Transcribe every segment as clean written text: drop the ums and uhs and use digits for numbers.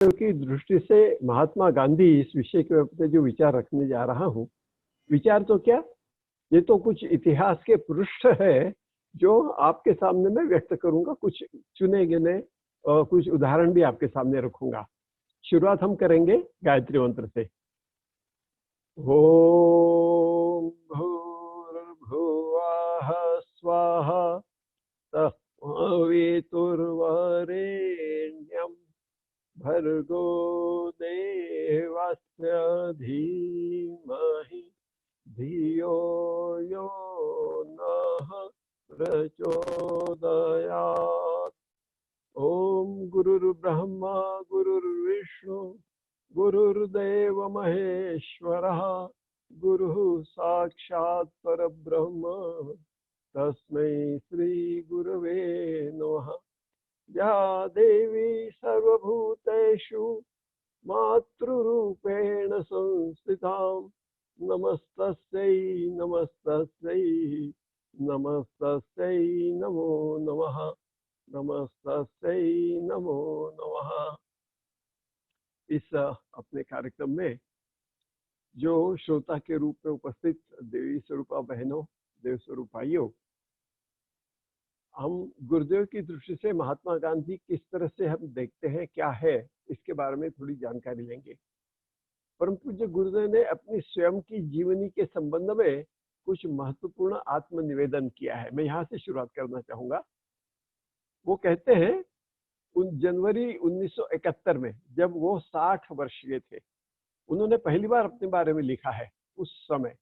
की दृष्टि से महात्मा गांधी इस विषय के ऊपर जो विचार रखने जा रहा हूँ, विचार तो क्या, ये तो कुछ इतिहास के पृष्ठ है जो आपके सामने मैं व्यक्त करूंगा। कुछ चुने गिने कुछ उदाहरण भी आपके सामने रखूंगा। शुरुआत हम करेंगे गायत्री मंत्र से। ओम भूर्भुवः स्वाहा तत्सवितुर्वरेण्यं भर्गो देवस्य धीमहि धियो यो नः प्रचोदयात्। ओम गुरुर्ब्रह्मा गुरुर्विष्णु गुरुर्देव महेश्वरः गुरुः साक्षात् परब्रह्म तस्मै श्री गुरवे नमः। या देवी सर्वभूतेषु मातृरूपेण संस्थितां नमस्तस्यै नमस्तस्यै नमस्तस्यै नमो नमः नमस्तस्यै नमो नमः। इस अपने कार्यक्रम में जो श्रोता के रूप में उपस्थित देवी स्वरूपा बहनों, देव स्वरूप भाइयों, हम गुरुदेव की दृष्टि से महात्मा गांधी किस तरह से हम देखते हैं, क्या है, इसके बारे में थोड़ी जानकारी लेंगे। परम पूज्य गुरुदेव ने अपनी स्वयं की जीवनी के संबंध में कुछ महत्वपूर्ण आत्मनिवेदन किया है। मैं यहाँ से शुरुआत करना चाहूंगा। वो कहते हैं जनवरी 1971 में, जब वो 60 वर्ष के थे, उन्होंने पहली बार अपने बारे में लिखा है। उस समय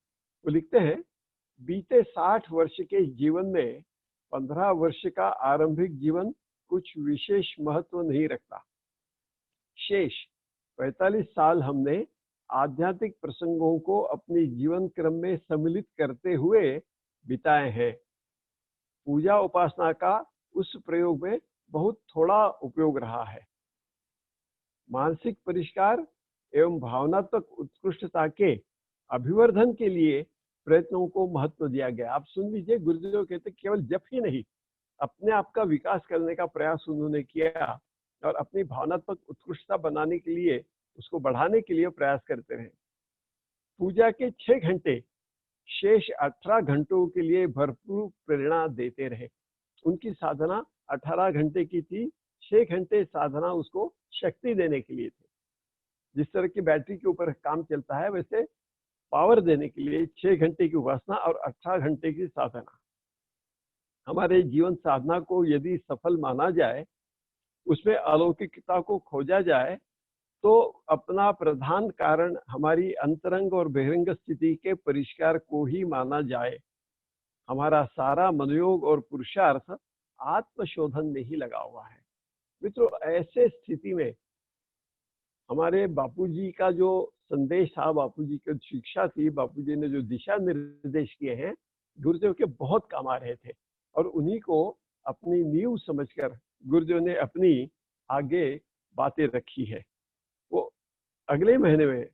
वो लिखते हैं, बीते 60 वर्ष के जीवन में 15 वर्ष का आरंभिक जीवन कुछ विशेष महत्व नहीं रखता। शेष 45 साल हमने आध्यात्मिक प्रसंगों को अपने जीवन क्रम में सम्मिलित करते हुए बिताए हैं। पूजा उपासना का उस प्रयोग में बहुत थोड़ा उपयोग रहा है। मानसिक परिष्कार एवं भावनात्मक उत्कृष्टता के अभिवर्धन के लिए प्रयत्नों को महत्व दिया गया। आप सुन लीजिए, गुरुदेव कहते केवल जप ही नहीं, अपने आप का विकास करने का प्रयास उन्होंने किया और अपनी भावनात्मक उत्कृष्टता बनाने के लिए, उसको बढ़ाने के लिए प्रयास करते रहे। पूजा के 6 घंटे शेष 18 घंटों के लिए भरपूर प्रेरणा देते रहे। उनकी साधना 18 घंटे की थी, 6 घंटे साधना उसको शक्ति देने के लिए थे। जिस तरह की बैटरी के ऊपर काम चलता है, वैसे पावर देने के लिए 6 घंटे की उपासना और 18 घंटे की साधना। हमारे जीवन साधना को यदि सफल माना जाए, उसमें अलौकिकता को खोजा जाए, तो अपना प्रधान कारण हमारी अंतरंग और बहिरंग स्थिति के परिष्कार को ही माना जाए। हमारा सारा मनोयोग और पुरुषार्थ आत्मशोधन में ही लगा हुआ है। मित्रों, ऐसे स्थिति में हमारे बापूजी का जो संदेश था, बापूजी की शिक्षा थी, बापूजी ने जो दिशा निर्देश किए हैं, गुरुदेव के बहुत काम आ रहे थे। और उन्हीं को अपनी नींव समझकर गुरुदेव ने अपनी आगे बातें रखी है। वो अगले महीने में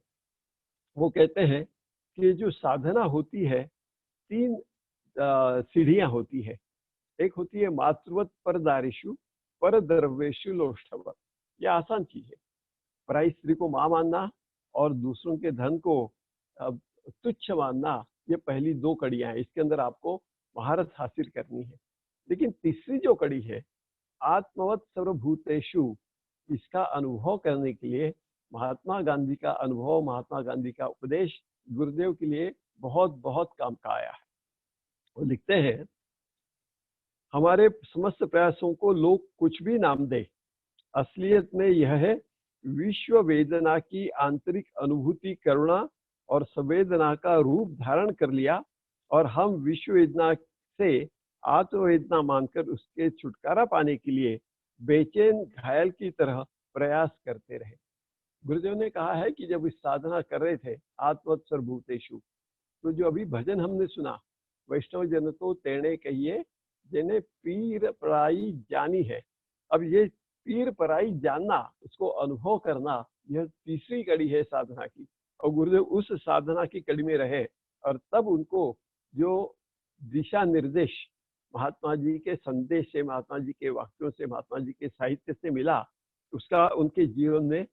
वो कहते हैं कि जो साधना होती है, 3 सीढ़ियां होती है। एक होती है मातृवत परदारिशु पर द्रव्येशु लोष्ठवत। यह आसान चीज है। पराई स्त्री को मां मानना और दूसरों के धन को तुच्छ मानना, ये पहली 2 कड़ियां हैं। इसके अंदर आपको महारत हासिल करनी है। लेकिन तीसरी जो कड़ी है, आत्मवत सर्वभूतेषु, इसका अनुभव करने के लिए महात्मा गांधी का अनुभव, महात्मा गांधी का उपदेश गुरुदेव के लिए बहुत बहुत काम का आया है। वो लिखते हैं, हमारे समस्त प्रयासों को लोग कुछ भी नाम दे, असलियत में यह है विश्व वेदना की आंतरिक अनुभूति करुणा और संवेदना का रूप धारण कर लिया, और हम विश्व वेदना से आत्मवेदना मानकर उसके छुटकारा पाने के लिए बेचैन घायल की तरह प्रयास करते रहे। गुरुदेव ने कहा है कि जब इस साधना कर रहे थे आत्मवत सर्वभूतेषु, तो जो अभी भजन हमने सुना, वैष्णव जन तो तेणे कहिए जिन्हें पीर पराई जानी है। अब ये पीर पराई जानना, उसको अनुभव करना, यह तीसरी कड़ी है साधना की। और गुरुदेव उस साधना की कड़ी में रहे, और तब उनको जो दिशा निर्देश महात्मा जी के संदेश से, महात्मा जी के वाक्यों से, महात्मा जी के साहित्य से मिला, उसका उनके जीवन में,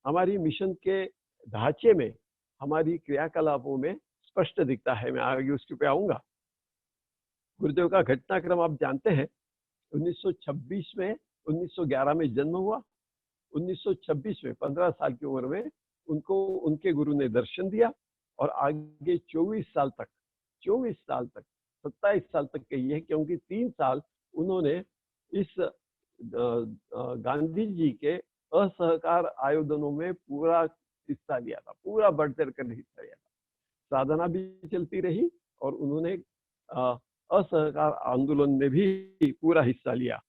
हमारी मिशन के ढांचे में, हमारी क्रियाकलापों में स्पष्ट दिखता है। मैं आगे उसके पे आऊंगा। गुरुदेव का घटनाक्रम आप जानते हैं। 1926 में, 1911 में जन्म हुआ। 1926 में 15 साल की उम्र में उनको उनके गुरु ने दर्शन दिया और आगे 24 साल तक, 27 साल तक कही है, क्योंकि 3 साल उन्होंने इस गांधी जी के असहकार आयोजनों में पूरा हिस्सा लिया था, पूरा बढ़ चढ़ कर हिस्सा लिया था। साधना भी चलती रही और उन्होंने असहकार आंदोलन में भी पूरा हिस्सा लिया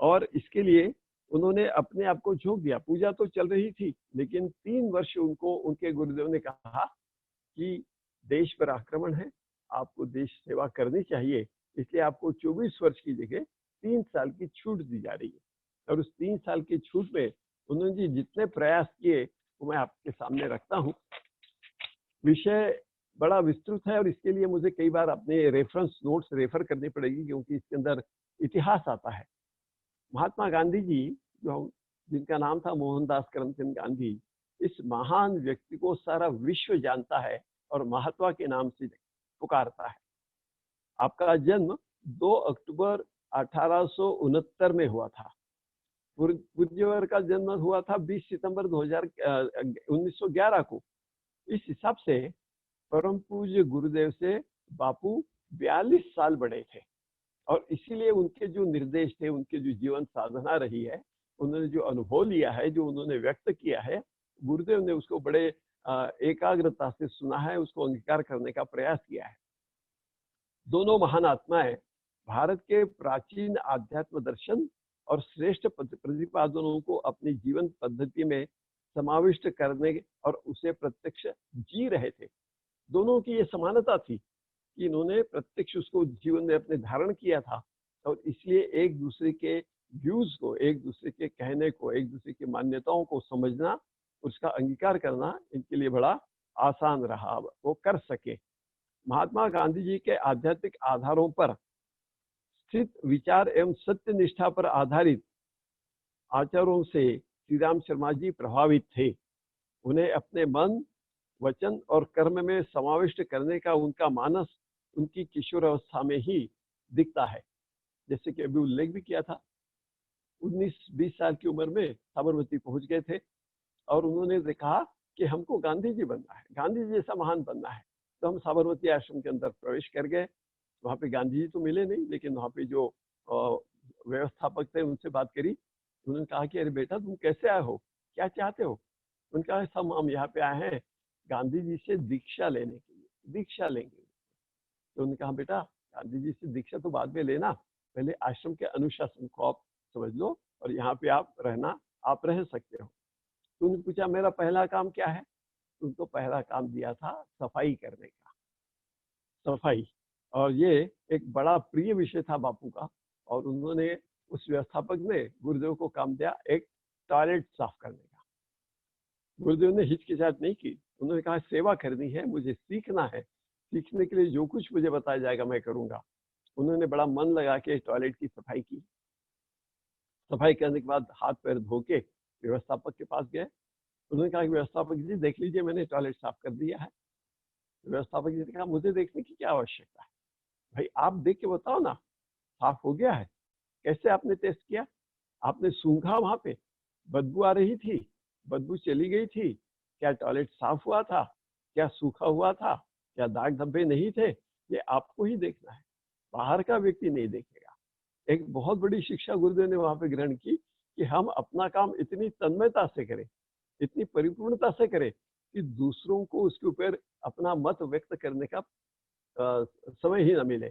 और इसके लिए उन्होंने अपने आप को झोंक दिया। पूजा तो चल रही थी, लेकिन 3 वर्ष उनको उनके गुरुदेव ने कहा कि देश पर आक्रमण है, आपको देश सेवा करनी चाहिए, इसलिए आपको 24 वर्ष की जगह 3 साल की छूट दी जा रही है। और उस 3 साल की छूट में उन्होंने जितने प्रयास किए वो मैं आपके सामने रखता हूँ। विषय बड़ा विस्तृत है और इसके लिए मुझे कई बार अपने रेफरेंस नोट्स रेफर करनी पड़ेगी, क्योंकि इसके अंदर इतिहास आता है। महात्मा गांधी जी, जो जिनका नाम था मोहनदास करमचंद गांधी, इस महान व्यक्ति को सारा विश्व जानता है और महात्मा के नाम से पुकारता है। आपका जन्म 2 अक्टूबर 1869 में हुआ था। पूज्यवर का जन्म हुआ था 20 सितंबर 1911 को। इस हिसाब से परम पूज्य गुरुदेव से बापू 42 साल बड़े थे और इसीलिए उनके जो निर्देश थे, उनके जो जीवन साधना रही है, उन्होंने जो अनुभव लिया है, जो उन्होंने व्यक्त किया है, गुरुदेव ने उसको बड़े एकाग्रता से सुना है, उसको अंगीकार करने का प्रयास किया है। दोनों महान आत्माएं भारत के प्राचीन आध्यात्म दर्शन और श्रेष्ठ प्रतिपादनों को अपनी जीवन पद्धति में समाविष्ट करने और उसे प्रत्यक्ष जी रहे थे। दोनों की ये समानता थी कि इन्होंने प्रत्यक्ष उसको जीवन में अपने धारण किया था और इसलिए एक दूसरे के व्यूज को, एक दूसरे के कहने को, एक दूसरे की मान्यताओं को समझना, उसका अंगीकार करना इनके लिए बड़ा आसान रहा, वो कर सके। महात्मा गांधी जी के आध्यात्मिक आधारों पर स्थित विचार एवं सत्य निष्ठा पर आधारित आचारों से श्री राम शर्मा जी प्रभावित थे। उन्हें अपने मन, वचन और कर्म में समाविष्ट करने का उनका मानस उनकी किशोर अवस्था में ही दिखता है। जैसे कि अभी उल्लेख भी किया था, 19-20 साल की उम्र में साबरमती पहुंच गए थे और उन्होंने कहा कि हमको गांधी जी बनना है, गांधी जी जैसा महान बनना है। तो हम साबरमती आश्रम के अंदर प्रवेश कर गए। वहाँ पे गांधी जी तो मिले नहीं, लेकिन वहाँ पे जो व्यवस्थापक थे उनसे बात करी। उन्होंने कहा कि अरे बेटा, तुम कैसे आए हो, क्या चाहते हो? उनका हम यहाँ पे आए हैं गांधी जी से दीक्षा लेने के लिए, दीक्षा लेंगे। तो उन्होंने कहा बेटा, गांधी जी से दीक्षा तो बाद में लेना, पहले आश्रम के अनुशासन को आप समझ लो और यहाँ पे आप रहना, आप रह सकते हो। तो उन्होंने पूछा मेरा पहला काम क्या है? उनको पहला काम दिया था सफाई करने का, सफाई। और ये एक बड़ा प्रिय विषय था बापू का और उन्होंने, उस व्यवस्थापक ने गुरुदेव को काम दिया एक टॉयलेट साफ करने का। गुरुदेव ने हिचकिचाहट नहीं की, उन्होंने कहा सेवा करनी है, मुझे सीखना है, सीखने के लिए जो कुछ मुझे बताया जाएगा मैं करूंगा। उन्होंने बड़ा मन लगा के टॉयलेट की सफाई की। सफाई करने के बाद हाथ पैर धो के व्यवस्थापक के पास गए। उन्होंने कहा कि व्यवस्थापक जी देख लीजिए, मैंने टॉयलेट साफ कर दिया है। व्यवस्थापक जी ने कहा मुझे देखने की क्या आवश्यकता है, भाई आप देख के बताओ ना, साफ हो गया है? कैसे आपने टेस्ट किया? आपने सूंघा वहां पे, बदबू आ रही थी, बदबू चली गई थी, क्या टॉयलेट साफ हुआ था, क्या सूखा हुआ था, क्या दाग धब्बे नहीं थे? ये आपको ही देखना है, बाहर का व्यक्ति नहीं देखेगा। एक बहुत बड़ी शिक्षा गुरुदेव ने वहां पे ग्रहण की कि हम अपना काम इतनी तन्मयता से करें, इतनी परिपूर्णता से करें कि दूसरों को उसके ऊपर अपना मत व्यक्त करने का समय ही न मिले।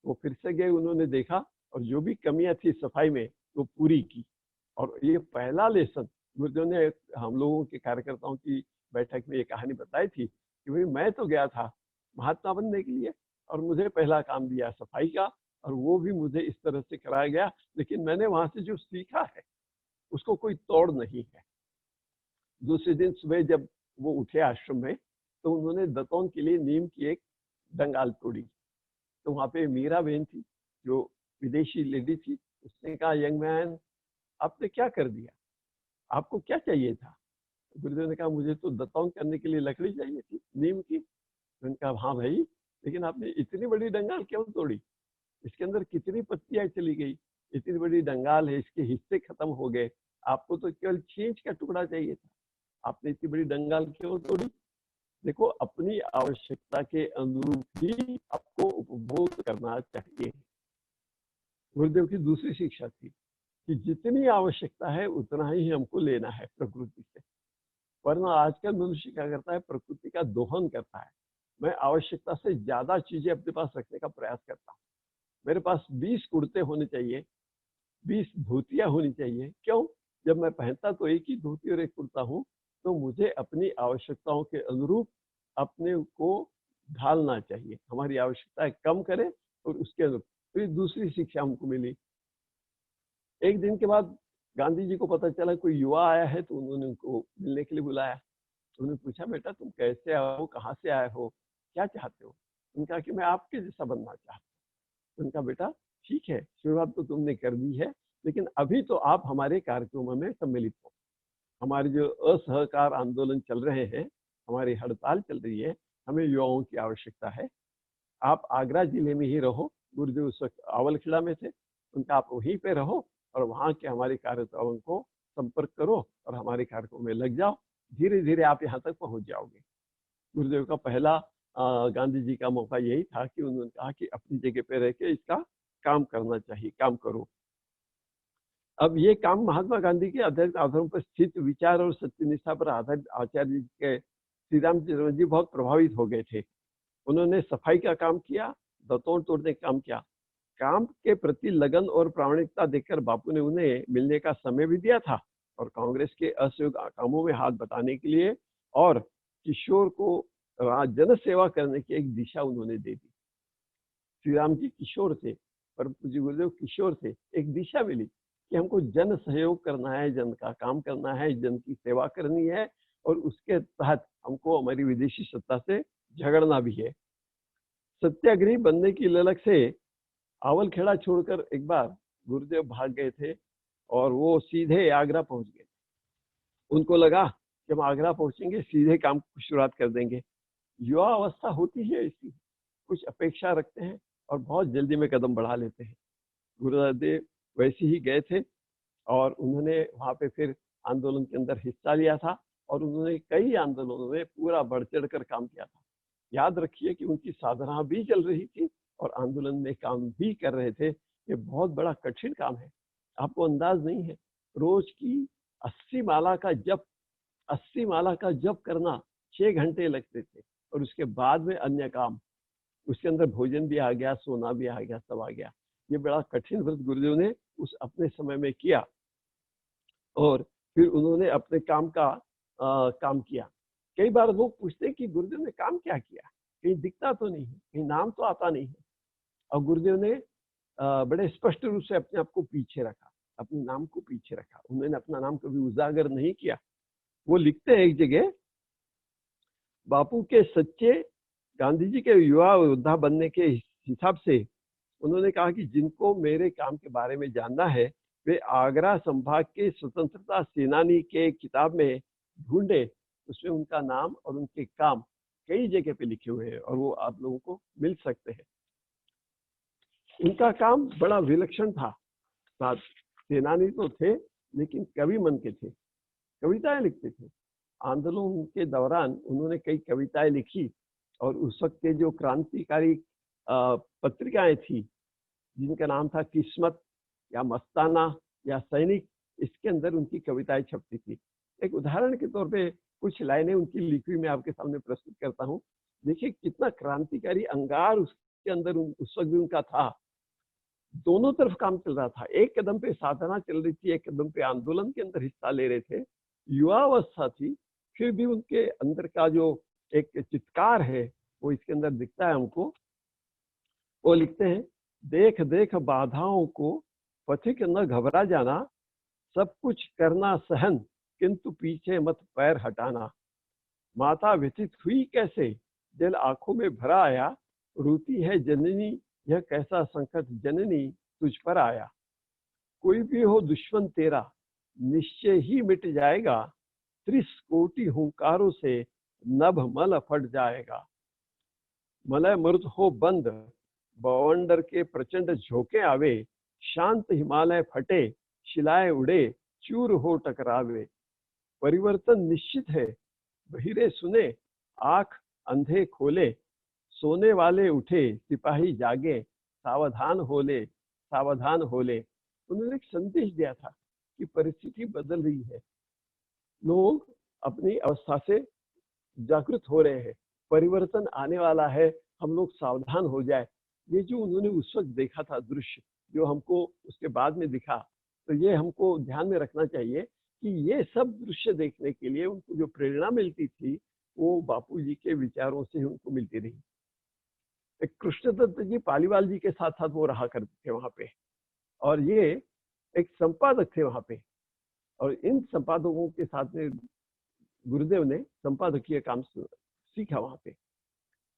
वो फिर से गए, उन्होंने देखा और जो भी कमियां थी सफाई में वो पूरी की। और ये पहला लेसन गुरुदेव ने हम लोगों के कार्यकर्ताओं की बैठक में ये कहानी बताई थी कि भाई मैं तो गया था महात्मा बनने के लिए और मुझे पहला काम दिया सफाई का, और वो भी मुझे इस तरह से कराया गया, लेकिन मैंने वहां से जो सीखा है उसको कोई तोड़ नहीं है। दूसरे दिन सुबह जब वो उठे आश्रम में, तो उन्होंने दतौन के लिए नीम की एक डंगाल तोड़ी। तो वहां पे मीरा बहन थी जो विदेशी लेडी थी, उसने कहा यंग मैन आपने क्या कर दिया? आपको क्या चाहिए था? गुरुदेव ने कहा मुझे तो दत्तांग करने के लिए लकड़ी चाहिए थी नीम की। मैंने कहा हाँ भाई, लेकिन आपने इतनी बड़ी डंगाल क्यों तोड़ी? इसके अंदर कितनी पत्तियां चली गई, इतनी बड़ी डंगाल है, इसके हिस्से खत्म हो गए, आपको तो केवल छींच का टुकड़ा चाहिए था, आपने इतनी बड़ी डंगाल क्यों तोड़ी? देखो, अपनी आवश्यकता के अनुरूप ही आपको उपभोग करना चाहिए। गुरुदेव की दूसरी शिक्षा थी कि जितनी आवश्यकता है उतना ही हमको लेना है प्रकृति से, वरना आजकल मनुष्य क्या करता है, प्रकृति का दोहन करता है। मैं आवश्यकता से ज्यादा चीजें अपने पास रखने का प्रयास करता हूँ। मेरे पास 20 कुर्ते होने चाहिए, 20 धोतियां होनी चाहिए। क्यों? जब मैं पहनता तो एक ही धोती और एक कुर्ता हूँ, तो मुझे अपनी आवश्यकताओं के अनुरूप अपने को ढालना चाहिए। हमारी आवश्यकताएं कम करें और उसके अनुरूप। फिर दूसरी शिक्षा हमको मिली। एक दिन के बाद गांधी जी को पता चला कोई युवा आया है, तो उन्होंने उनको मिलने के लिए बुलाया। उन्होंने पूछा, बेटा तुम कैसे आए हो, कहाँ से आए हो, क्या चाहते हो? उन्होंने कहा कि मैं आपके जैसा बनना चाहता हूँ। उनका बेटा ठीक है, शुरुआत तो तुमने कर दी है, लेकिन अभी तो आप हमारे कार्यक्रमों में सम्मिलित हो। हमारे जो असहकार आंदोलन चल रहे हैं, हमारी हड़ताल चल रही है, हमें युवाओं की आवश्यकता है। आप आगरा जिले में ही रहो, गुरुदेव उस वक्त आवलखेड़ा में थे, उनका आप वहीं पे रहो और वहाँ के हमारे कार्यक्रमों को संपर्क करो और हमारे कार्यक्रमों में लग जाओ। धीरे धीरे आप यहाँ तक पहुँच जाओगे। गुरुदेव का पहला गांधी जी का मौका यही था कि उन्होंने कहा कि अपनी जगह पे रह के इसका काम करना चाहिए, काम करो। अब ये काम महात्मा गांधी के आधारित आधारों पर स्थित विचार और सत्यनिष्ठा पर आधारित आचार्य जी के श्री रामचंद्र जी बहुत प्रभावित हो गए थे। उन्होंने सफाई का काम किया, दतौर तोड़ने का काम किया। काम के प्रति लगन और प्रामाणिकता देखकर बापू ने उन्हें मिलने का समय भी दिया था और कांग्रेस के असहयोग कामों में हाथ बटाने के लिए और किशोर को जन सेवा करने की एक दिशा उन्होंने दे दी। श्री राम जी किशोर थे, पर पूज्य गुरुदेव किशोर थे। एक दिशा मिली कि हमको जन सहयोग करना है, जन का काम करना है, जन की सेवा करनी है और उसके तहत हमको हमारी विदेशी सत्ता से झगड़ना भी है। सत्याग्रही बनने की ललक से आवलखेड़ा छोड़कर एक बार गुरुदेव भाग गए थे और वो सीधे आगरा पहुंच गए। उनको लगा कि हम आगरा पहुंचेंगे सीधे काम की शुरुआत कर देंगे। युवा अवस्था होती है इसकी, कुछ अपेक्षा रखते हैं और बहुत जल्दी में कदम बढ़ा लेते हैं। गुरुदेव वैसे ही गए थे और उन्होंने वहाँ पे फिर आंदोलन के अंदर हिस्सा लिया था और उन्होंने कई आंदोलनों में पूरा बढ़ चढ़ कर काम किया था। याद रखिए कि उनकी साधना भी चल रही थी और आंदोलन में काम भी कर रहे थे। ये बहुत बड़ा कठिन काम है, आपको अंदाज नहीं है। रोज की 80 माला का जप, 80 माला का जप करना 6 घंटे लगते थे और उसके बाद में अन्य काम, उसके अंदर भोजन भी आ गया, सोना भी आ गया, सब आ गया। ये बड़ा कठिन व्रत गुरुदेव ने उस अपने समय में किया और फिर उन्होंने अपने काम का काम किया। कई बार लोग पूछते हैं कि गुरुदेव ने काम क्या किया, कहीं दिखता तो नहीं है, कहीं नाम तो आता नहीं है। और गुरुदेव ने बड़े स्पष्ट रूप से अपने आप को पीछे रखा, अपने नाम को पीछे रखा। उन्होंने अपना नाम कभी उजागर नहीं किया। वो लिखते हैं एक जगह, बापू के सच्चे गांधी जी के युवा योद्धा बनने के हिसाब से उन्होंने कहा कि जिनको मेरे काम के बारे में जानना है वे आगरा संभाग के स्वतंत्रता सेनानी के किताब में ढूंढे, उसमें उनका नाम और उनके काम कई जगह पे लिखे हुए हैं और वो आप लोगों को मिल सकते हैं। उनका काम बड़ा विलक्षण था। सेनानी तो थे लेकिन कवि मन के थे, कविताएं लिखते थे। आंदोलन के दौरान उन्होंने कई कविताएं लिखी और उस वक्त के जो क्रांतिकारी पत्रिकाएं थी जिनका नाम था किस्मत या मस्ताना या सैनिक, इसके अंदर उनकी कविताएं छपती थी। एक उदाहरण के तौर पे कुछ लाइनें उनकी लिखी हुई मैं आपके सामने प्रस्तुत करता हूँ। देखिए कितना क्रांतिकारी अंगार उसके अंदर उस वक्त भी उनका था। दोनों तरफ काम चल रहा था, एक कदम पे साधना चल रही थी, एक कदम पे आंदोलन के अंदर हिस्सा ले रहे थे। युवा अवस्था थी, फिर भी उनके अंदर का जो एक चित्कार है वो इसके अंदर दिखता है हमको। वो लिखते हैं, देख देख बाधाओं को पथिक न घबरा जाना, सब कुछ करना सहन किंतु पीछे मत पैर हटाना। माता व्यथित हुई कैसे, जल आंखों में भरा आया, रोती है जननी यह कैसा संकट जननी तुझ पर आया। कोई भी हो दुश्मन तेरा, निश्चय ही मिट जाएगा, 30 कोटि हुंकारों से नभ मल फट जाएगा। मलय मरुत हो बंद, बवंडर के प्रचंड झोंके आवे, शांत हिमालय फटे, शिलाएं उड़े, चूर हो टकरावे। परिवर्तन निश्चित है, बहिरे सुने, आंख अंधे खोले, सोने वाले उठे, सिपाही जागे, सावधान होले, सावधान होले। उन्होंने एक संदेश दिया था कि परिस्थिति बदल रही है, लोग अपनी अवस्था से जागृत हो रहे हैं, परिवर्तन आने वाला है, हम लोग सावधान हो जाए। ये जो उन्होंने उस वक्त देखा था दृश्य, जो हमको उसके बाद में दिखा, तो ये हमको ध्यान में रखना चाहिए कि ये सब दृश्य देखने के लिए उनको जो प्रेरणा मिलती थी, वो बापूजी के विचारों से ही उनको मिलती रही। एक कृष्णदत्त जी पालीवाल जी के साथ साथ वो रहा करते थे वहां पे, और ये एक संपादक थे वहां पे, और इन संपादकों के साथ में गुरुदेव ने संपादकीय काम सीखा वहां पे।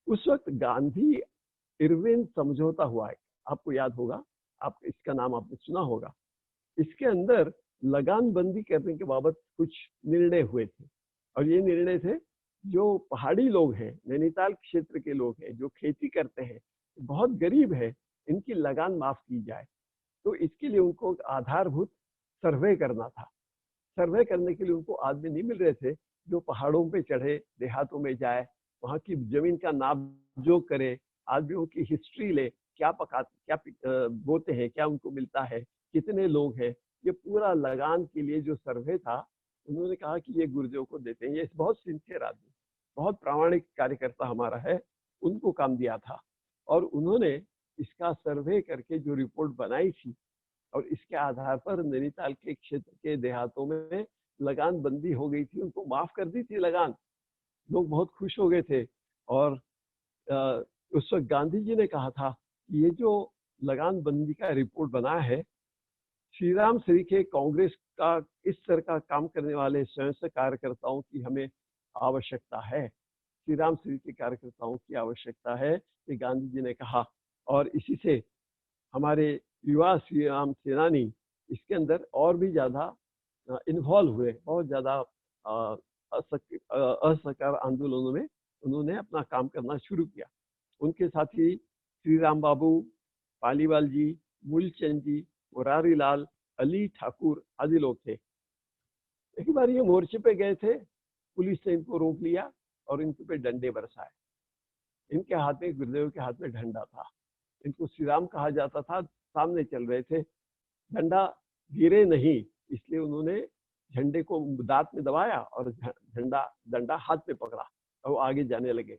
उस वक्त गांधी इरविन समझौता हुआ है, आपको याद होगा, आप इसका नाम आपने सुना होगा। इसके अंदर लगान बंदी करने के बाबत कुछ निर्णय हुए थे, और ये निर्णय थे जो पहाड़ी लोग हैं, नैनीताल क्षेत्र के लोग हैं, जो खेती करते हैं, बहुत गरीब है, इनकी लगान माफ की जाए। तो इसके लिए उनको आधारभूत सर्वे करना था। सर्वे करने के लिए उनको आदमी नहीं मिल रहे थे जो पहाड़ों पे चढ़े, देहातों में जाए, वहाँ की जमीन का नाप जोख करे, आदमियों की हिस्ट्री ले, क्या बोते हैं, क्या उनको मिलता है, कितने लोग हैं। ये पूरा लगान के लिए जो सर्वे था, उन्होंने कहा कि ये गुरुदेव को देते हैं। ये बहुत सिंसियर आदमी, बहुत प्रामाणिक कार्यकर्ता हमारा है, उनको काम दिया था। और उन्होंने इसका सर्वे करके जो रिपोर्ट बनाई थी, और इसके आधार पर नैनीताल के क्षेत्र के देहातों में लगान बंदी हो गई थी, उनको माफ कर दी थी लगान। लोग बहुत खुश हो गए थे। और उस वक्त गांधी जी ने कहा था कि ये जो लगान बंदी का रिपोर्ट बना है, श्री राम के कांग्रेस का इस तरह का काम करने वाले स्वयं से कार्यकर्ताओं की हमें आवश्यकता है, श्री राम के कार्यकर्ताओं की आवश्यकता है, ये गांधी जी ने कहा। और इसी से हमारे युवा श्री राम सेनानी इसके अंदर और भी ज्यादा इन्वॉल्व हुए, बहुत ज्यादा असहकार आंदोलनों में उन्होंने अपना काम करना शुरू किया। उनके साथ ही श्री राम बाबू, पालीवाल जी, मूलचंद जी, मुरारी लाल, अली ठाकुर आदि लोग थे। एक बार ये मोर्चे पे गए थे, पुलिस ने इनको रोक लिया और इनके पे डंडे बरसाए। इनके हाथ में, गुरुदेव के हाथ में डंडा था, इनको श्री राम कहा जाता था, सामने चल रहे थे, डंडा गिरे नहीं, इसलिए उन्होंने झंडे को दांत में दबाया और डंडा हाथ में पकड़ा और वो आगे जाने लगे।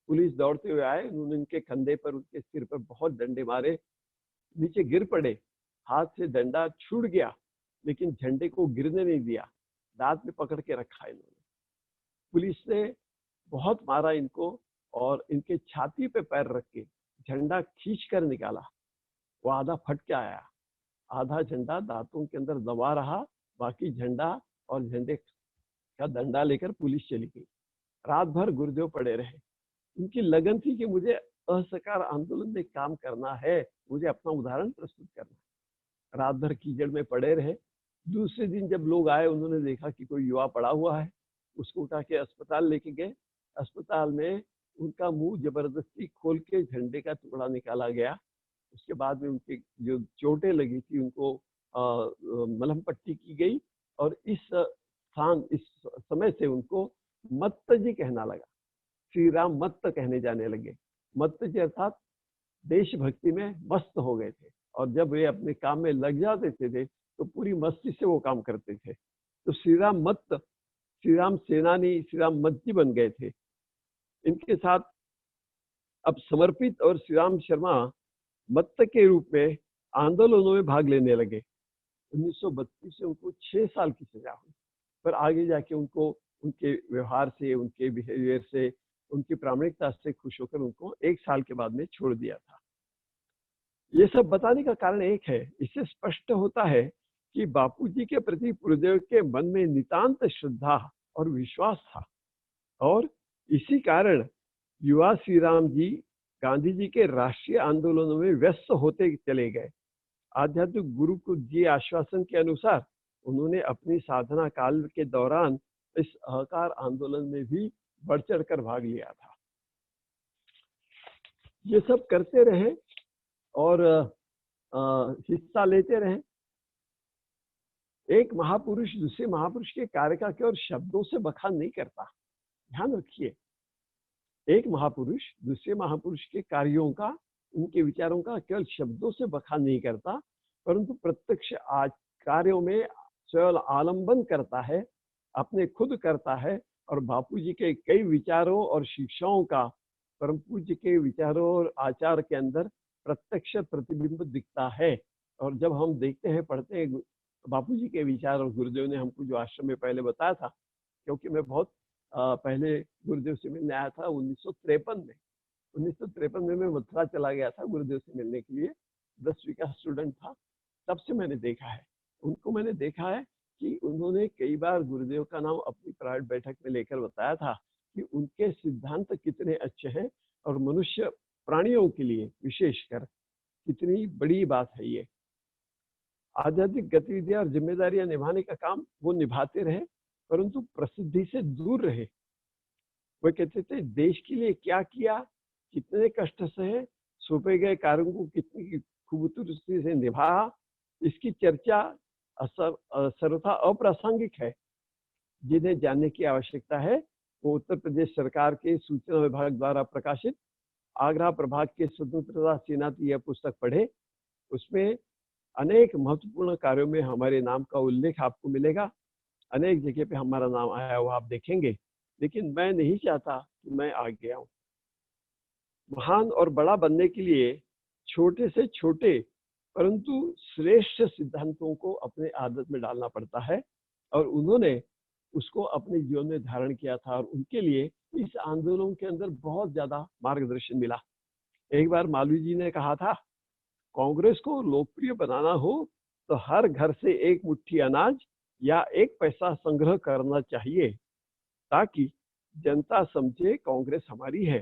पुलिस दौड़ते हुए आए, उन्होंने उनके कंधे पर, उनके सिर पर बहुत डंडे मारे, नीचे गिर पड़े, हाथ से डंडा छूट गया, लेकिन झंडे को गिरने नहीं दिया, दांत में पकड़ के रखा इन्होंने। पुलिस ने बहुत मारा इनको और इनके छाती पे पैर रख के झंडा खींच कर निकाला। वो आधा फट के आया, आधा झंडा दांतों के अंदर दबा रहा, बाकी झंडा और झंडे का डंडा लेकर पुलिस चली गई। रात भर गुरुदेव पड़े रहे। उनकी लगन थी कि मुझे असहकार आंदोलन में काम करना है, मुझे अपना उदाहरण प्रस्तुत करना है। रात भर कीचड़ में पड़े रहे। दूसरे दिन जब लोग आए, उन्होंने देखा कि कोई युवा पड़ा हुआ है, उसको उठा के अस्पताल लेके गए। अस्पताल में उनका मुंह जबरदस्ती खोल के झंडे का टुकड़ा निकाला गया। उसके बाद में उनकी जो चोटें लगी थी, उनको मलहम पट्टी की गई, और इस समय से उनको मत्त जी कहना लगा। श्री राम मत्त कहने जाने लगे। मत्त जी अर्थात देशभक्ति में मस्त हो गए थे, और जब वे अपने काम में लग जाते थे तो पूरी मस्ती से वो काम करते थे। तो श्री राम मत्त, श्री राम सेनानी, श्री राम मत्ती बन गए थे। इनके साथ अब समर्पित और श्री राम शर्मा मत्त के रूप में आंदोलनों में भाग लेने लगे। 1932 से उनको 6 साल की सजा हुई, पर आगे जाके उनको उनके व्यवहार से, उनके बिहेवियर से, उनकी प्रामाणिकता से खुश होकर उनको 1 साल के बाद में छोड़ दिया था। ये सब बताने का कारण एक है, इससे स्पष्ट होता है कि बापूजी के प्रति गुरुदेव के मन में नितांत श्रद्धा और विश्वास था, और इसी कारण युवा श्री राम जी गांधी जी के राष्ट्रीय आंदोलनों में व्यस्त होते चले गए। आध्यात्मिक गुरु को दिए आश्वासन के अनुसार उन्होंने अपनी साधना काल के दौरान इस अहकार आंदोलन में भी बढ़ चढ़ कर भाग लिया था। ये सब करते रहे और हिस्सा लेते रहे। एक महापुरुष दूसरे महापुरुष के कार्य का केवल शब्दों से बखान नहीं करता, ध्यान रखिए। एक महापुरुष दूसरे महापुरुष के कार्यों का, उनके विचारों का केवल शब्दों से बखान नहीं करता, परंतु प्रत्यक्ष आज कार्यों में स्वयं आलंबन करता है, अपने खुद करता है। और बापू जी के कई विचारों और शिक्षाओं का परम पूज्य के विचारों और आचार के अंदर प्रत्यक्ष प्रतिबिंब दिखता है। और जब हम देखते हैं, पढ़ते हैं बापू जी के विचार, और गुरुदेव ने हमको जो आश्रम में पहले बताया था, क्योंकि मैं बहुत पहले गुरुदेव से मिलने आया था 1953 में। 1953 में मैं मथुरा चला गया था गुरुदेव से मिलने के लिए, 10वीं का स्टूडेंट था। तब से मैंने देखा है उनको, मैंने देखा है कि उन्होंने कई बार गुरुदेव का नाम अपनी प्राइवेट बैठक में लेकर बताया था कि उनके सिद्धांत कितने अच्छे हैं और मनुष्य प्राणियों के लिए विशेषकर कितनी बड़ी बात है ये। आध्यात्मिक गतिविधियां और जिम्मेदारियां निभाने का काम वो निभाते रहे, परंतु प्रसिद्धि से दूर रहे। वो कहते थे देश के लिए क्या किया, कितने कष्ट सहे, सौंपे गए कार्यों को कितनी खूबसूरती से निभाया, इसकी चर्चा सर्वथा अप्रासंगिक है। जिन्हें जानने की आवश्यकता है वो उत्तर प्रदेश सरकार के सूचना विभाग द्वारा प्रकाशित आगरा प्रभाग के स्वतंत्रता सेनानी यह पुस्तक पढ़े। उसमें अनेक महत्वपूर्ण कार्यों में हमारे नाम का उल्लेख आपको मिलेगा। अनेक जगह पे हमारा नाम आया हुआ आप देखेंगे, लेकिन मैं नहीं चाहता कि मैं आ गया हूँ। महान और बड़ा बनने के लिए छोटे से छोटे परंतु श्रेष्ठ सिद्धांतों को अपने आदत में डालना पड़ता है, और उन्होंने उसको अपने जीवन में धारण किया था, और उनके लिए इस आंदोलन के अंदर बहुत ज्यादा मार्गदर्शन मिला। एक बार मालवीय जी ने कहा था, कांग्रेस को लोकप्रिय बनाना हो तो हर घर से एक मुट्ठी अनाज या एक पैसा संग्रह करना चाहिए, ताकि जनता समझे कांग्रेस हमारी है।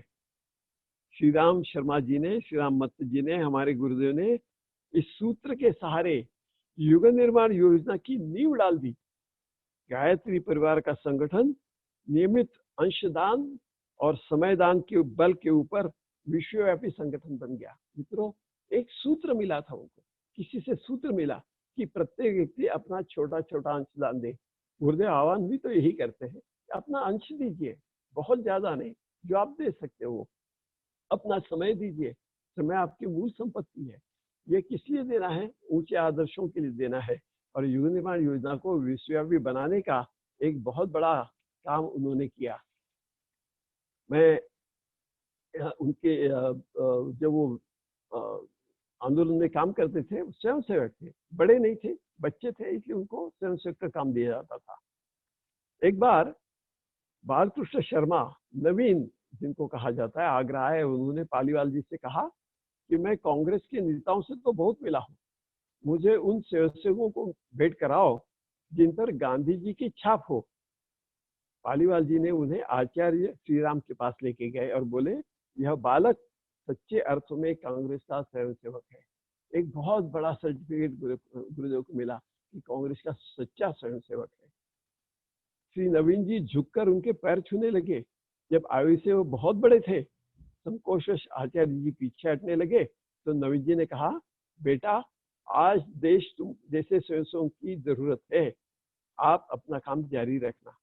श्री राम शर्मा जी ने, श्री राम मत जी ने, हमारे गुरुदेव ने इस सूत्र के सहारे युग निर्माण योजना की नींव डाल दी। गायत्री परिवार का संगठन नियमित अंशदान और समयदान के बल के ऊपर विश्वव्यापी संगठन बन गया। मित्रों, एक सूत्र मिला था उनको, किसी से सूत्र मिला कि प्रत्येक व्यक्ति अपना छोटा छोटा अंशदान दे। गुरुदेव आह्वान भी तो यही करते हैं, अपना अंश दीजिए, बहुत ज्यादा नहीं, जो आप दे सकते हो। अपना समय दीजिए, समय आपकी मूल संपत्ति है। ये किस लिए देना है? ऊंचे आदर्शों के लिए देना है। और युग निर्माण योजना को विश्वव्यापी बनाने का एक बहुत बड़ा काम उन्होंने किया। मैं उनके जब वो आंदोलन में काम करते थे, स्वयं सेवक थे, बड़े नहीं थे, बच्चे थे, इसलिए उनको स्वयं सेवक का काम दिया जाता था। एक बार बालकृष्ण शर्मा, नवीन जिनको कहा जाता है, आगरा आए। उन्होंने पालीवाल जी से कहा कि मैं कांग्रेस के नेताओं से तो बहुत मिला हूँ, मुझे उन स्वयंसेवकों को भेंट कराओ जिन पर गांधी जी की छाप हो। पालीवाल जी ने उन्हें आचार्य श्री राम के पास लेके गए और बोले, यह बालक सच्चे अर्थों में कांग्रेस का स्वयंसेवक है। एक बहुत बड़ा सर्टिफिकेट गुरुदेव को मिला कि कांग्रेस का सच्चा स्वयंसेवक है। श्री नवीन जी झुककर उनके पैर छूने लगे। जब आयु से वो बहुत बड़े थे, संकोचवश आचार्य जी पीछे हटने लगे, तो नवीन जी ने कहा, बेटा, आज देश तुम जैसे स्वयंसेवकों की जरूरत है, आप अपना काम जारी रखना।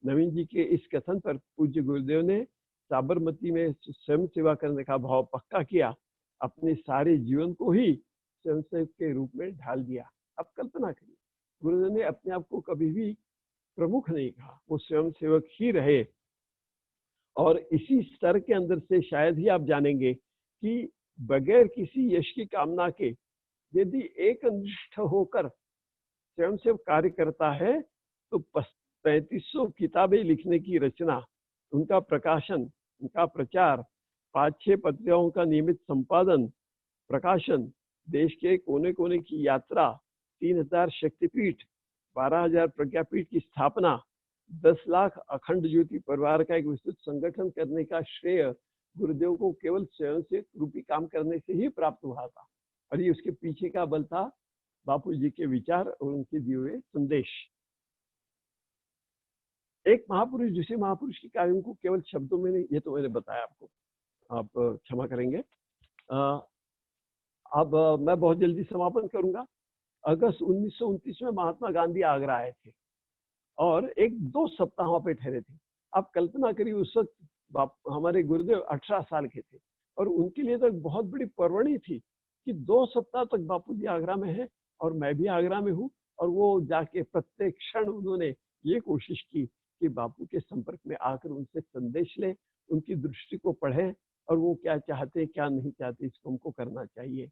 नवीन जी के इस कथन पर पूज्य गुरुदेव ने साबरमती में स्वयं सेवा करने का भाव पक्का किया, अपने सारे जीवन को ही स्वयंसेवक के रूप में ढाल दिया। अब कल्पना करिए, गुरुदेव ने अपने आप को कभी भी प्रमुख नहीं कहा, वो स्वयंसेवक ही रहे। और इसी स्तर के अंदर से शायद ही आप जानेंगे कि बगैर किसी यश की कामना के यदि एक निष्ठ होकर स्वयंसेवक कार्य करता है, तो 3500 किताबें लिखने की रचना, उनका प्रकाशन, उनका प्रचार, 5-6 पत्रिकाओं का नियमित संपादन, प्रकाशन, देश के कोने कोने की यात्रा, 3000 शक्तिपीठ, 12000 प्रज्ञापीठ की स्थापना, 10 लाख अखंड ज्योति परिवार का एक विस्तृत संगठन करने का श्रेय गुरुदेव को केवल स्वयं से रूपी काम करने से ही प्राप्त हुआ था। और ये उसके पीछे का बल था बापू जी के विचार और उनके दिए हुए संदेश। एक महापुरुष दूसरे महापुरुष के कार्यों को केवल शब्दों में नहीं, ये तो मैंने बताया आपको, आप क्षमा करेंगे। अब मैं बहुत जल्दी समापन करूंगा। अगस्त 1929 में महात्मा गांधी आगरा आए थे और एक 2 सप्ताह वहां पे ठहरे थे। आप कल्पना करिए, उस वक्त हमारे गुरुदेव 18 साल के थे और उनके लिए तो एक बहुत बड़ी परवणी थी कि 2 सप्ताह तक बापू जी आगरा में है और मैं भी आगरा में हूँ। और वो जाके प्रत्येक क्षण उन्होंने ये कोशिश की कि बापू के संपर्क में आकर उनसे संदेश लें, उनकी दृष्टि को पढ़ें और वो क्या चाहते क्या नहीं चाहते इसको हमको करना चाहिए।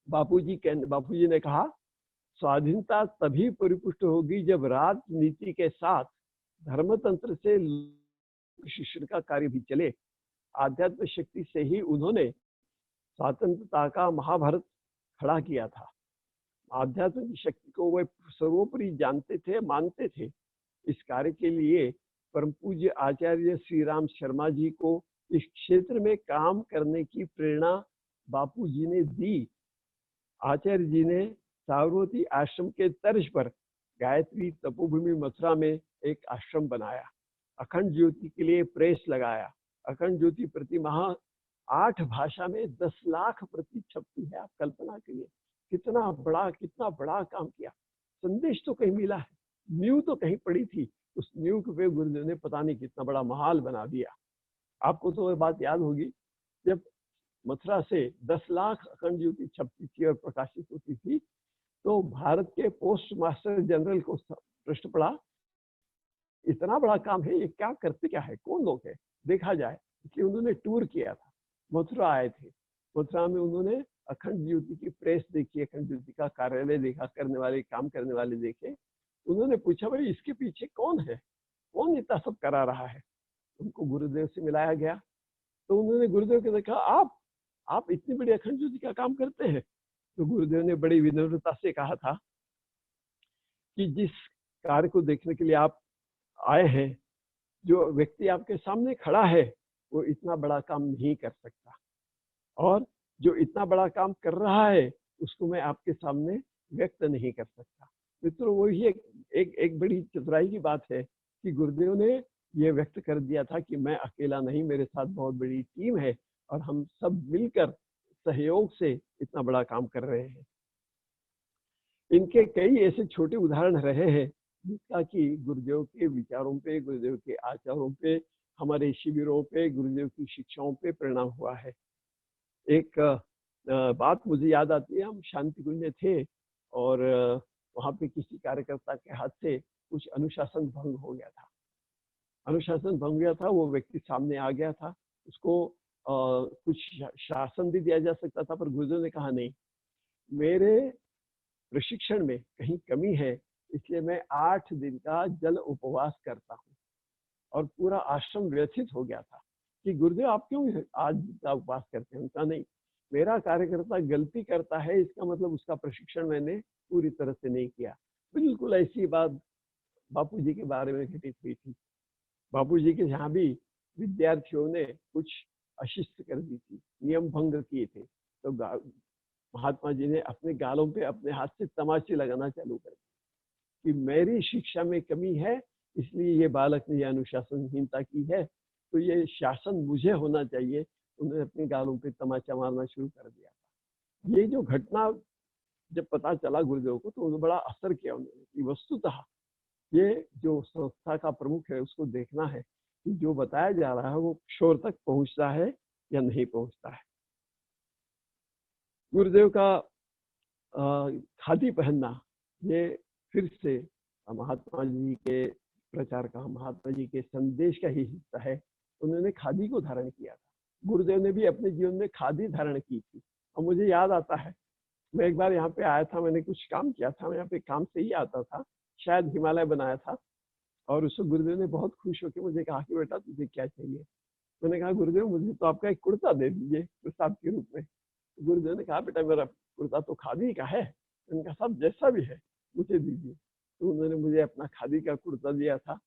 बापू जी ने कहा, स्वाधीनता तभी परिपुष्ट होगी जब राजनीति के साथ धर्मतंत्र से शिक्षण का कार्य भी चले। आध्यात्म शक्ति से ही उन्होंने स्वतंत्रता का महाभारत खड़ा किया था। आध्यात्म की शक्ति को वे सर्वोपरि जानते थे, मानते थे। इस कार्य के लिए परम पूज्य आचार्य श्री राम शर्मा जी को इस क्षेत्र में काम करने की प्रेरणा बापू जी ने दी। आचार्य जी ने साबरमती आश्रम के तर्ज पर गायत्री तपोभूमि मथुरा में एक आश्रम बनाया, अखंड ज्योति के लिए प्रेस लगाया। अखंड ज्योति प्रति माह 8 भाषा में 10 लाख प्रति छपती है। आप कल्पना करिए कितना बड़ा काम किया। संदेश तो कहीं मिला है, नींव तो कहीं पड़ी थी, उस नींव पे गुरुदेव ने पता नहीं कितना बड़ा महाल बना दिया। आपको तो वह बात याद होगी, जब मथुरा से 10 लाख अखंड ज्योति छपती थी और प्रकाशित होती थी, तो भारत के पोस्ट मास्टर जनरल को प्रश्न पड़ा, इतना बड़ा काम है, ये क्या करते क्या है, कौन लोग है, देखा जाए। इसलिए उन्होंने टूर किया था, मथुरा आए थे। मथुरा में उन्होंने अखंड ज्योति की प्रेस देखी, अखंड ज्योति का कार्यालय देखा, काम करने वाले देखे। उन्होंने पूछा, भाई इसके पीछे कौन है, कौन इतना सब करा रहा है। उनको गुरुदेव से मिलाया गया तो उन्होंने गुरुदेव को देखा, आप इतनी बड़ी अखंड ज्योति का काम करते हैं। तो गुरुदेव ने बड़ी विनम्रता से कहा था कि जिस कार्य को देखने के लिए आप आए हैं, जो व्यक्ति आपके सामने खड़ा है वो इतना बड़ा काम नहीं कर सकता, और जो इतना बड़ा काम कर रहा है उसको मैं आपके सामने व्यक्त नहीं कर सकता। मित्रों, वही एक बड़ी चतुराई की बात है कि गुरुदेव ने ये व्यक्त कर दिया था कि मैं अकेला नहीं, मेरे साथ बहुत बड़ी टीम है और हम सब मिलकर सहयोग से इतना बड़ा काम कर रहे हैं। इनके कई ऐसे छोटे उदाहरण रहे हैं जिसका कि गुरुदेव के विचारों पे, गुरुदेव के आचारों पे, हमारे शिविरों पे, गुरुदेव की शिक्षाओं पे परिणाम हुआ है। एक बात मुझे याद आती है, हम शांति कुंज में थे और वहाँ पे किसी कार्यकर्ता के हाथ से कुछ अनुशासन भंग हो गया था। अनुशासन भंग गया था, वो व्यक्ति सामने आ गया था, उसको कुछ शासन भी दिया जा सकता था, पर गुरुदेव ने कहा नहीं, मेरे प्रशिक्षण में कहीं कमी है, इसलिए मैं 8 दिन का जल उपवास करता हूँ। और पूरा आश्रम व्यथित हो गया था कि गुरुदेव आप क्यों आज का उपवास करते हैं। उनका नहीं, मेरा कार्यकर्ता गलती करता है, इसका मतलब उसका प्रशिक्षण मैंने पूरी तरह से नहीं किया। बिल्कुल ऐसी बात बापू जी के बारे में घटित हुई थी। बापू जी के यहाँ भी विद्यार्थियों ने कुछ अशिष्ट कर दी थी, नियम भंग किए थे, तो महात्मा जी ने अपने गालों पे अपने हाथ से तमाचे लगाना चालू कर दिए कि मेरी शिक्षा में कमी है, इसलिए ये बालक ने अनुशासनहीनता की है, तो ये शासन मुझे होना चाहिए। उन्होंने अपने गालों पे तमाचा मारना शुरू कर दिया था। ये जो घटना जब पता चला गुरुदेव को, तो उन्होंने बड़ा असर किया उन्होंने कि वस्तुतः ये जो संस्था का प्रमुख है उसको देखना है कि जो बताया जा रहा है वो शोर तक पहुंचता है या नहीं पहुंचता है। गुरुदेव का खादी पहनना, ये फिर से महात्मा जी के प्रचार का, महात्मा जी के संदेश का ही हिस्सा है। उन्होंने खादी को धारण किया था। गुरुदेव ने भी अपने जीवन में खादी धारण की थी। और मुझे याद आता है, मैं एक बार यहाँ पे आया था, मैंने कुछ काम किया था, मैं यहाँ पे काम से ही आता था, शायद हिमालय बनाया था, और उसको गुरुदेव ने बहुत खुश होकर मुझे कहा कि बेटा तुझे क्या चाहिए। मैंने कहा गुरुदेव मुझे तो आपका एक कुर्ता दे दीजिए प्रसाद के रूप में। गुरुदेव ने कहा बेटा मेरा कुर्ता तो खादी का है। मैंने कहा साहब जैसा भी है मुझे दीजिए। तो उन्होंने मुझे अपना खादी का कुर्ता दिया था,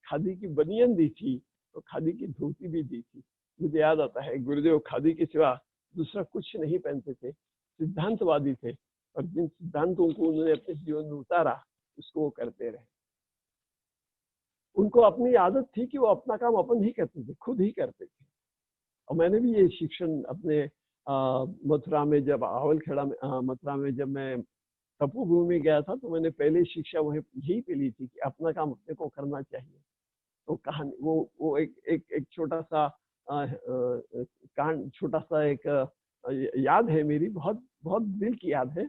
खादी की बनियान दी थी और खादी की धोती भी दी थी। मुझे याद आता है गुरुदेव खादी के सिवा दूसरा कुछ नहीं पहनते थे, सिद्धांतवादी थे। और जिन सिद्धांतों को उन्होंने अपने जीवन में उतारा उसको वो करते रहे। उनको अपनी आदत थी कि वो अपना काम अपन ही करते थे, खुद ही करते थे। और मैंने भी ये शिक्षण अपने मथुरा में, जब आवलखेड़ा में, मथुरा में जब मैं तपोभूमि गया था, तो मैंने पहले शिक्षा वही यही पे ली थी कि अपना काम अपने को करना चाहिए। तो कहानी वो एक छोटा सा कांड, छोटा सा एक याद है मेरी, बहुत बहुत दिल की याद है।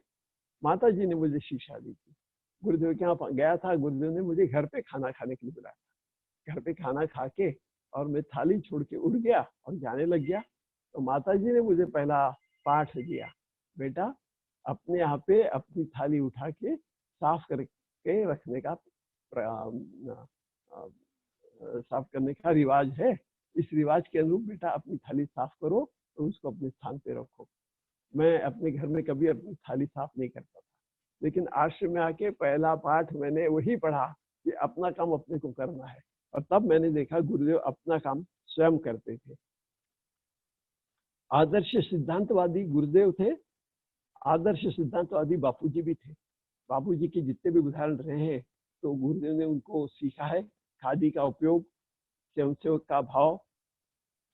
माता जी ने मुझे शिक्षा दी थी। गुरुदेव के यहाँ गया था, गुरुदेव ने मुझे घर पे खाना खाने के लिए बुलाया। घर पे खाना खा के और मैं थाली छोड़ के उठ गया और जाने लग गया, तो माता जी ने मुझे पहला पाठ दिया, बेटा अपने यहाँ पे अपनी थाली उठा के साफ करके रखने का साफ करने का रिवाज है। इस रिवाज के अनुरूप बेटा अपनी थाली साफ करो और उसको अपने स्थान पे रखो। मैं अपने घर में कभी अपनी थाली साफ नहीं करता था, लेकिन आश्रम में आके पहला पाठ मैंने वही पढ़ा कि अपना काम अपने को करना है। और तब मैंने देखा गुरुदेव अपना काम स्वयं करते थे। आदर्श सिद्धांतवादी गुरुदेव थे, आदर्श सिद्धांतवादी बापूजी भी थे। बापूजी के जितने भी उदाहरण रहे हैं, तो गुरुदेव ने उनको सीखा है। खादी का उपयोग, स्वयंसेवक का भाव,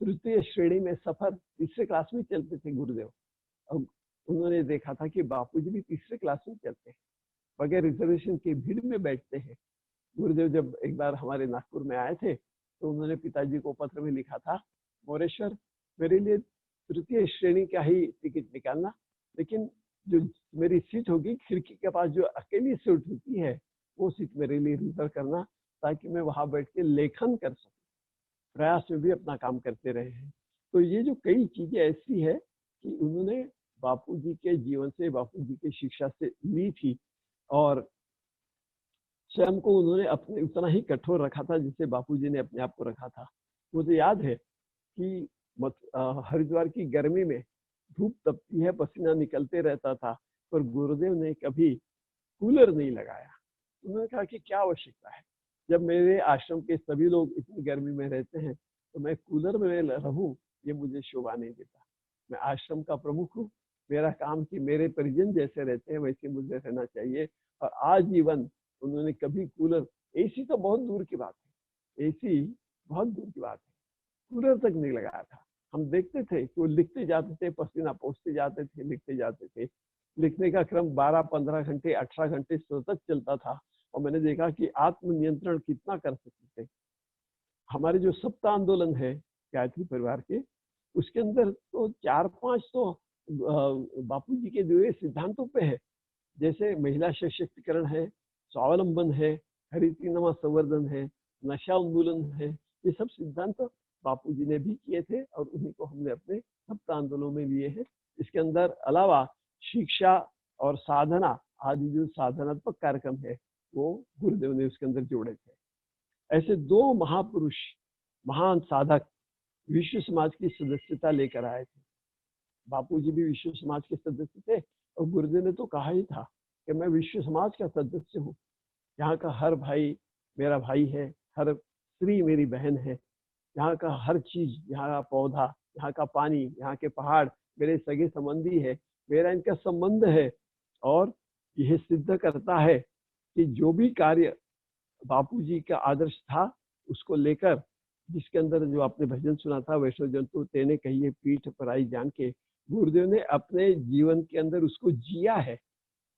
तृतीय श्रेणी में सफर, तीसरे क्लास में चलते थे गुरुदेव। अब उन्होंने देखा था कि बापूजी भी तीसरे क्लास में चलते हैं, बगैर रिजर्वेशन के भीड़ में बैठते हैं। गुरुदेव जब एक बार हमारे नागपुर में आए थे, तो उन्होंने पिताजी को पत्र में लिखा था, मोरेश्वर मेरे लिए तृतीय श्रेणी का ही टिकट निकालना, लेकिन जो मेरी सीट होगी खिड़की के पास जो अकेली सीट होती है, वो सीट मेरे लिए रिजर्व करना, ताकि मैं वहां बैठ के लेखन कर सकूं। प्रयास में भी अपना काम करते रहे हैं। तो ये जो कई चीजें ऐसी है कि उन्होंने बापूजी के जीवन से, बापूजी की शिक्षा से ली थी, और स्वयं को उन्होंने अपने उतना ही कठोर रखा था जिससे बापूजी ने अपने आप को रखा था। मुझे याद है कि हरिद्वार की गर्मी में धूप तपती है, पसीना निकलते रहता था, पर गुरुदेव ने कभी कूलर नहीं लगाया। उन्होंने कहा कि क्या आवश्यकता है, जब मेरे आश्रम के सभी लोग इतनी गर्मी में रहते हैं, तो मैं कूलर में रहूं, ये मुझे शोभा नहीं देता। मैं आश्रम का प्रमुख हूँ, मेरा काम कि मेरे परिजन जैसे रहते हैं वैसे मुझे रहना चाहिए। और आजीवन उन्होंने कभी कूलर, एसी तो बहुत दूर की बात है, एसी बहुत दूर की बात है, कूलर तक नहीं लगाया था। हम देखते थे कि वो लिखते जाते थे, पसीना पोंछते जाते थे, लिखते जाते थे। लिखने का क्रम 12-15 घंटे, 18 घंटे सतत चलता था। और मैंने देखा कि आत्मनियंत्रण कितना कर सकते थे। हमारे जो सप्ताह आंदोलन है गायत्री परिवार के, उसके अंदर तो 4-5 तो बापूजी के दिए सिद्धांतों पे है, जैसे महिला सशक्तिकरण है, स्वावलंबन है, हरितीनमा संवर्धन है, नशा उन्मूलन है। ये सब सिद्धांत बापूजी ने भी किए थे और उन्हीं को हमने अपने सप्ताह आंदोलनों में लिए हैं। इसके अंदर अलावा शिक्षा और साधना आदि जो साधनात्मक कार्यक्रम है, वो गुरुदेव ने उसके अंदर जोड़े थे। ऐसे दो महापुरुष, महान साधक विश्व समाज की सदस्यता लेकर आए थे। बापूजी भी विश्व समाज के सदस्य थे, और गुरुदेव ने तो कहा ही था कि मैं विश्व समाज का सदस्य हूँ। यहाँ का हर भाई मेरा भाई है, हर स्त्री मेरी बहन है, यहाँ का हर चीज, यहाँ का पौधा, यहाँ का पानी, यहाँ के पहाड़ मेरे सगे संबंधी है, मेरा इनका संबंध है। और यह सिद्ध करता है कि जो भी कार्य बापूजी का आदर्श था, उसको लेकर, जिसके अंदर जो आपने भजन सुना था, वैष्णव जन तो तेने कहिए पीठ पर आई जान के, गुरुदेव ने अपने जीवन के अंदर उसको जिया है।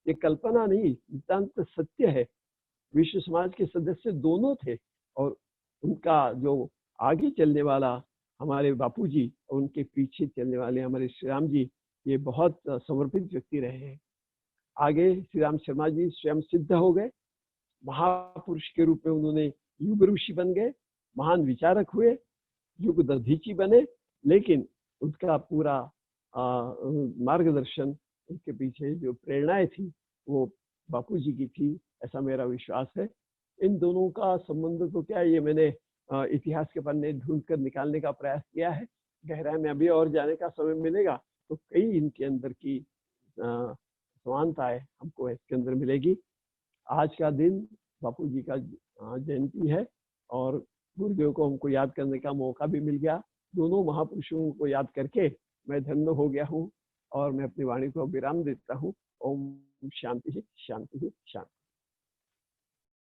ये कल्पना नहीं, नितांत सत्य है। विश्व समाज के सदस्य दोनों थे, और उनका जो आगे चलने वाला हमारे बापूजी और उनके पीछे चलने वाले हमारे श्री राम जी, ये बहुत समर्पित व्यक्ति रहे हैं। आगे श्री राम शर्मा जी स्वयं सिद्ध हो गए, महापुरुष के रूप में उन्होंने युग ऋषि बन गए, महान विचारक हुए, युग दधीची बने। लेकिन उसका पूरा मार्गदर्शन, उसके पीछे जो प्रेरणाएं थी, वो बापूजी की थी, ऐसा मेरा विश्वास है। इन दोनों का संबंध तो क्या, ये मैंने इतिहास के पन्ने ढूंढ कर निकालने का प्रयास किया है। गहराई में अभी और जाने का समय मिलेगा तो कई इनके अंदर की समानताएं हमको इसके अंदर मिलेगी। आज का दिन बापूजी का जयंती है, और गुरुदेव को हमको याद करने का मौका भी मिल गया। दोनों महापुरुषों को याद करके मैं धन्य हो गया हूँ, और मैं अपनी वाणी को विराम देता हूँ। ओम शांति शांति शांति।